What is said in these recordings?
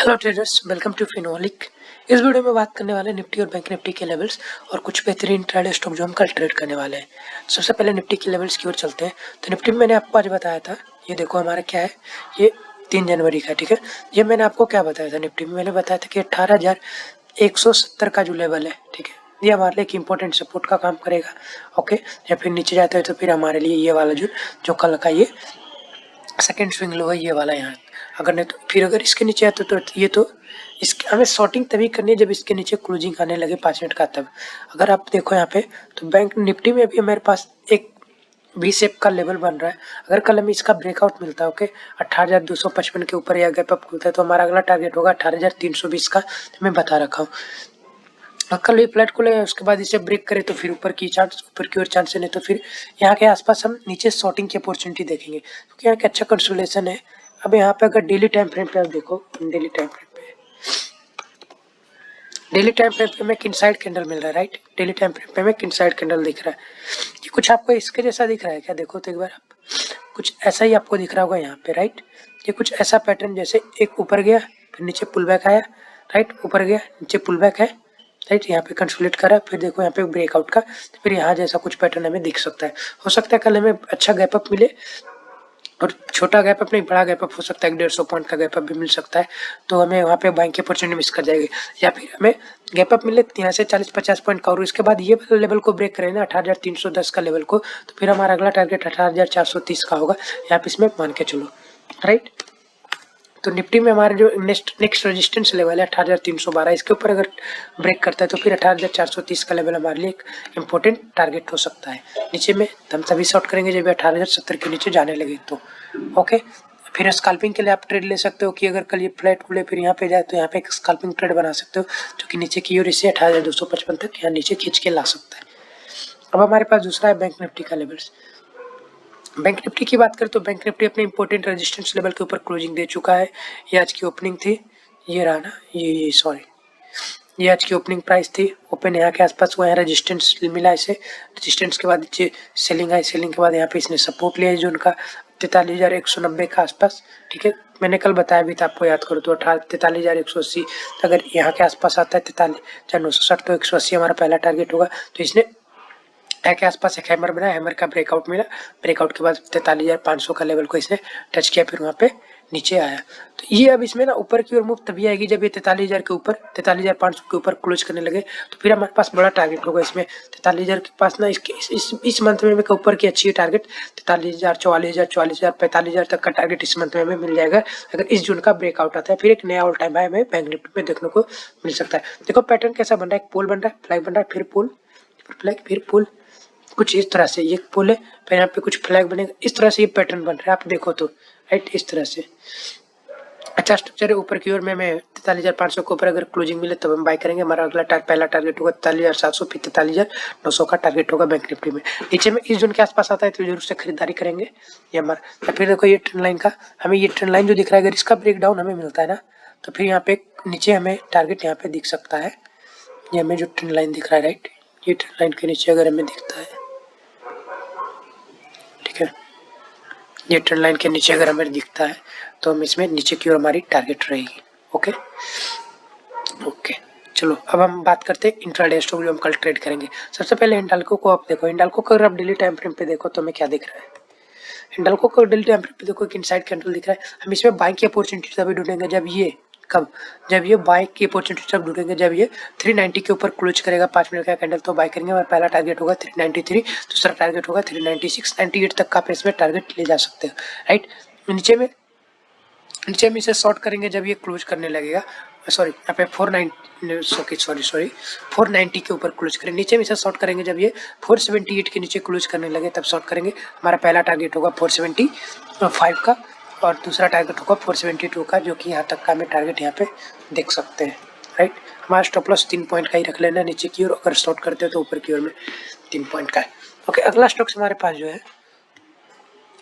Hello traders, welcome to फिनोलिक। इस video में बात करने वाले निफ्टी और बैंक निफ्टी के लेवल्स और कुछ बेहतरीन ट्रेड स्टॉक जो हम कल ट्रेड करने वाले हैं। सबसे पहले निफ्टी के लेवल्स की ओर चलते हैं। तो निफ्टी में मैंने आपको आज बताया था, ये देखो हमारा क्या है, ये 3 जनवरी का, ठीक है। ये मैंने आपको क्या बताया था, निफ्टी में मैंने बताया था कि 18,170 का जो लेवल है, ठीक है, ये हमारे लिए एक इंपॉर्टेंट सपोर्ट का काम करेगा। ओके, या फिर नीचे जाता है तो फिर हमारे लिए ये वाला जो कल का ये सेकेंड स्विंग लो है, ये वाला यहाँ। अगर नहीं तो फिर अगर इसके नीचे आता तो ये तो इसके हमें शॉर्टिंग तभी करनी है जब इसके नीचे क्लोजिंग आने लगे 5 मिनट का तब। अगर आप देखो यहाँ पे तो बैंक निफ्टी में भी मेरे पास एक वी शेप का लेवल बन रहा है। अगर कल हमें इसका ब्रेकआउट मिलता है, ओके, 18,255 के ऊपर या गैप अप खुलता है तो हमारा अगला टारगेट होगा 18,320 का, तो मैं बता रखा हूँ। कल ये फ्लैट खुले उसके बाद इसे ब्रेक करे तो फिर ऊपर की ओर चांस है, नहीं तो फिर यहाँ के आसपास हम नीचे शॉर्टिंग की अपॉर्चुनिटी देखेंगे क्योंकि यहाँ का अच्छा कंसोलिडेशन है। अब यहाँ पे अगर डेली टाइम फ्रेम पे आप देखो, डेली टाइम फ्रेम पे हमें इनसाइड कैंडल मिल रहा है, राइट। डेली टाइम फ्रेम पे हमें इनसाइड कैंडल दिख रहा है। ये कुछ आपको इसके जैसा दिख रहा है क्या? देखो तो एक बार आप, कुछ ऐसा ही आपको दिख रहा होगा यहाँ पे, राइट। ये कुछ ऐसा पैटर्न, जैसे एक ऊपर गया फिर नीचे पुल बैक आया, राइट, ऊपर गया नीचे पुल बैक है, राइट, यहाँ पे कंसोलिडेट करा, फिर देखो यहाँ पे ब्रेकआउट का, तो फिर यहाँ जैसा कुछ पैटर्न हमें दिख सकता है। हो सकता है कल हमें अच्छा गैप अप मिले, और छोटा गैप अप नहीं, बड़ा गैप अप हो सकता है, 150 पॉइंट का गैप अप भी मिल सकता है, तो हमें वहाँ पे बाइंग की अपॉर्चुनिटी मिस कर जाएगी। या फिर हमें गैप अप मिले यहाँ से 40-50 पॉइंट का और इसके बाद ये वाला लेवल को ब्रेक करें ना, 18,310 का लेवल को, तो फिर हमारा अगला टारगेट 18,430 का होगा। यहाँ पे इसमें मान के चलो, राइट। तो निफ्टी में हमारा जो नेक्स्ट रेजिस्टेंस लेवल है 18,312, इसके ऊपर अगर ब्रेक करता है तो फिर 18,430 का लेवल हमारे लिए एक इम्पोर्टेंट टारगेट हो सकता है। नीचे में हम तभी शॉर्ट करेंगे जब 18,070 के नीचे जाने लगे तो। ओके, फिर स्कैल्पिंग के लिए आप ट्रेड ले सकते हो कि अगर कल ये फ्लैट खुले फिर यहाँ पे जाए तो यहाँ पे एक स्कैल्पिंग ट्रेड बना सकते हो जो कि नीचे की ओर इसे 18,255 तक यहाँ नीचे खींच के ला सकता है। अब हमारे पास दूसरा है बैंक निफ्टी का लेवल्स। बैंक निफ्टी की बात करें तो बैंक निफ्टी अपने इंपॉर्टेंट रेजिस्टेंस लेवल के ऊपर क्लोजिंग दे चुका है। ये आज की ओपनिंग थी, ये रहा ना, ये आज की ओपनिंग प्राइस थी। ओपन यहाँ के आसपास हुआ है, रेजिस्टेंस मिला इसे, रेजिस्टेंस के बाद नीचे सेलिंग आई, सेलिंग के बाद यहाँ पे इसने सपोर्ट लिया है जो उनका 43,190 का आसपास, ठीक है। मैंने कल बताया भी था, आपको याद करो तो 43,180, अगर यहाँ के आसपास आता है 43,960 तो 180 हमारा पहला टारगेट होगा। तो इसने के आसपास एक हैमर बना, हैमर का ब्रेकआउट मिला, ब्रेकआउट के बाद 43,500 का लेवल को इसने टच किया, फिर वहाँ पे नीचे आया। तो ये अब इसमें ना ऊपर की ओर मूव तभी आएगी जब ये 43,000 के ऊपर, 43,500 के ऊपर क्लोज करने लगे, तो फिर हमारे पास बड़ा टारगेट होगा इसमें 43,000 के पास ना। इस मंथ में ऊपर की अच्छी टारगेट 43,000, 44,000, 44,000, 45,000 तक का टारगेट इस मंथ में हमें मिल जाएगा अगर इस जून का ब्रेकआउट आता है। फिर एक नया ऑल टाइम हाई हमें बैंक निफ्टी में देखने को मिल सकता है। देखो पैटर्न कैसा बन रहा है, पोल बन रहा है, फ्लैग बन रहा है, फिर पोल, फिर फ्लैग, फिर पोल, कुछ इस तरह से ये पुल है, फिर यहाँ पे कुछ फ्लैग बनेगा, इस तरह से ये पैटर्न बन रहा है, आप देखो तो, राइट, इस तरह से अच्छा स्ट्रक्चर है। ऊपर की ओर में 43,500 के ऊपर अगर क्लोजिंग मिले तब हम बाय करेंगे। हमारा अगला पहला टारगेट होगा 43,700, फिर 43,900 का टारगेट होगा बैंक निफ्टी में। नीचे में इस जोन के आसपास आता है तो जरूर से खरीदारी करेंगे ये हमारा। फिर देखो ये ट्रेंड लाइन का, हमें ये ट्रेंड लाइन जो दिख रहा है, अगर इसका ब्रेक डाउन हमें मिलता है ना तो फिर यहाँ पे नीचे हमें टारगेट यहाँ पे दिख सकता है। ये हमें जो ट्रेंड लाइन दिख रहा है, राइट, ये ट्रेंड लाइन के नीचे अगर हमें दिखता है, ठीक है, ये ट्रेंड लाइन के नीचे अगर हमें दिखता है तो हम इसमें नीचे की ओर हमारी टारगेट रहेगी। ओके ओके, चलो अब हम बात करते हैं इंट्राडे स्टॉक जो हम कल ट्रेड करेंगे। सबसे पहले हिंडाल्को को आप देखो, हिंडाल्को को अगर आप डेली टाइम फ्रेम पे देखो तो हमें क्या दिख रहा है, हिंडाल्को को डेली टाइम फ्रेम पे देखो एक इनसाइड कैंडल दिख रहा है। हम इसमें बाइंग की अपॉर्चुनिटी तभी ढूंढेंगे जब ये जब ये बाइंग की अपॉर्चुनिटी तब ढूंढेंगे जब ये 390 के ऊपर क्लोज करेगा 5 मिनट का कैंडल, तो बाय करेंगे। हमारा पहला टारगेट होगा 393, दूसरा टारगेट होगा 396, 98 तक का आप इसमें टारगेट ले जा सकते हो, राइट। नीचे में इसे शॉर्ट करेंगे जब ये क्लोज करने लगेगा, सॉरी यहाँ पे 490 के ऊपर क्लोज करेंगे। नीचे में इसे शॉर्ट करेंगे जब ये 478 के नीचे क्लोज करने लगे तब शॉर्ट करेंगे। हमारा पहला टारगेट होगा 475 का और दूसरा टारगेट होगा 472 का, जो कि यहाँ तक का हमें टारगेट यहाँ पे देख सकते हैं, राइट। हमारा स्टॉप लॉस 3 पॉइंट का ही रख लेना नीचे की ओर, अगर शॉर्ट करते हो तो ऊपर की ओर में 3 पॉइंट का है। ओके, अगला स्टॉक हमारे पास जो है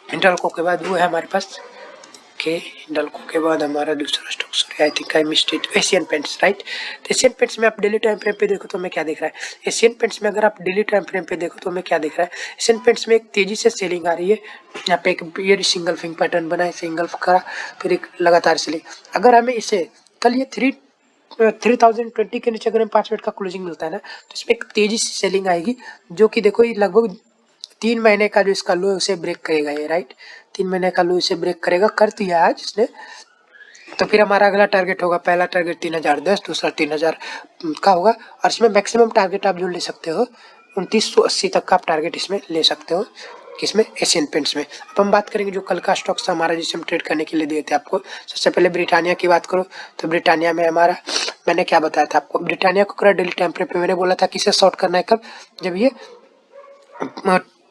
हिंडाल्को के बाद वो है हमारे पास हिंडाल्को के बाद हमारा दूसरा stock, sorry I think I missed it, Asian paints, right. Asian paints में आप डेली टाइम फ्रेम पे देखो तो हमें क्या दिख रहा है, एशियन पेंट्स में अगर आप डेली टाइम फ्रेम पे देखो तो हमें क्या दिख रहा है, एशियन पेंट्स में एक तेजी से सेलिंग आ रही है। यहाँ पे एक ये सिंगल फिंग पैटर्न बना है, सिंगल करा फिर एक लगातार सेलिंग। अगर हमें इसे कल ये 3020 के नीचे अगर हमें 5 मिनट का क्लोजिंग मिलता है ना, तो इसमें एक तेजी से सेलिंग आएगी, जो कि देखो ये लगभग 3 महीने का जो इसका लो है उसे ब्रेक करेगा ये, राइट। 3 महीने का लो इसे ब्रेक करेगा, कर दिया आज इसने। तो फिर हमारा अगला टारगेट होगा, पहला टारगेट 3010, दूसरा 3000 का होगा, और इसमें मैक्सिमम टारगेट आप जो ले सकते हो 2980 तक का आप टारगेट इसमें ले सकते हो, किसमें, एशियन पेंट्स में। अब हम बात करेंगे जो कल का स्टॉक्स था हमारा जिसे हम ट्रेड करने के लिए दिए थे आपको। सबसे पहले ब्रिटानिया की बात करो तो ब्रिटानिया में हमारा, मैंने क्या बताया था आपको, ब्रिटानिया को करा डेली टाइम फ्रेम पे मैंने बोला था कि इसे शॉर्ट करना है कब, जब ये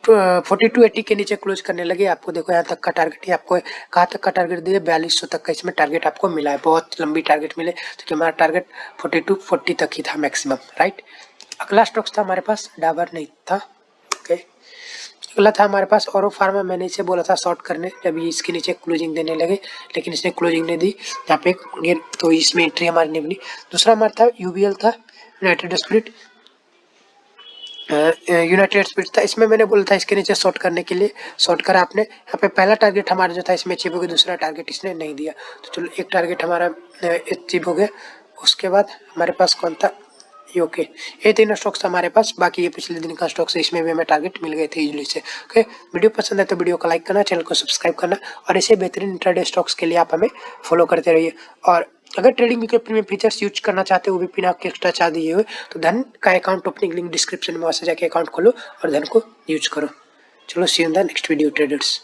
4280 के नीचे क्लोज करने लगे। आपको देखो यहाँ तक का टारगेट ही आपको कहाँ तक का टारगेट दिया, 4200 तक का इसमें टारगेट आपको मिला है, बहुत लंबी टारगेट मिले, तो हमारा टारगेट 4240 तक ही था मैक्सिमम, राइट। अगला स्टॉक्स था हमारे पास, डाबर नहीं था, ओके। अगला था हमारे पास औरो फार्मा, मैंने इसे बोला था शॉर्ट करने जब ये इसके नीचे क्लोजिंग देने लगे, लेकिन इसने क्लोजिंग नहीं दी यहाँ पे, तो इसमें एंट्री हमारी नहीं बनी। दूसरा हमारा था यूबीएल था, यूनाइटेड स्पिरिट, यूनाइटेड स्पिरिट था, इसमें मैंने बोला था इसके नीचे शॉर्ट करने के लिए, शॉर्ट करा आपने। यहाँ पे पहला टारगेट हमारा जो था इसमें अचीव हो गया, दूसरा टारगेट इसने नहीं दिया, तो चलो एक टारगेट हमारा अचीव हो गया। उसके बाद हमारे पास कौन था, ओके, ये तीनों स्टॉक्स हमारे पास, बाकी ये पिछले दिन का स्टॉक्स है, इसमें भी हमें टारगेट मिल गए थे इजीली से। ओके, वीडियो पसंद है तो वीडियो को लाइक करना, चैनल को सब्सक्राइब करना, और ऐसे बेहतरीन इंट्राडे स्टॉक्स के लिए आप हमें फॉलो करते रहिए। और अगर ट्रेडिंग के प्रीमियम फीचर्स यूज करना चाहते हो, वो भी पिन आपके एक्स्ट्रा चार्ज दिए हुए, तो धन का अकाउंट ओपनिंग लिंक डिस्क्रिप्शन में, वहाँ से जाके अकाउंट खोलो और धन को यूज करो। चलो see you in the next video traders.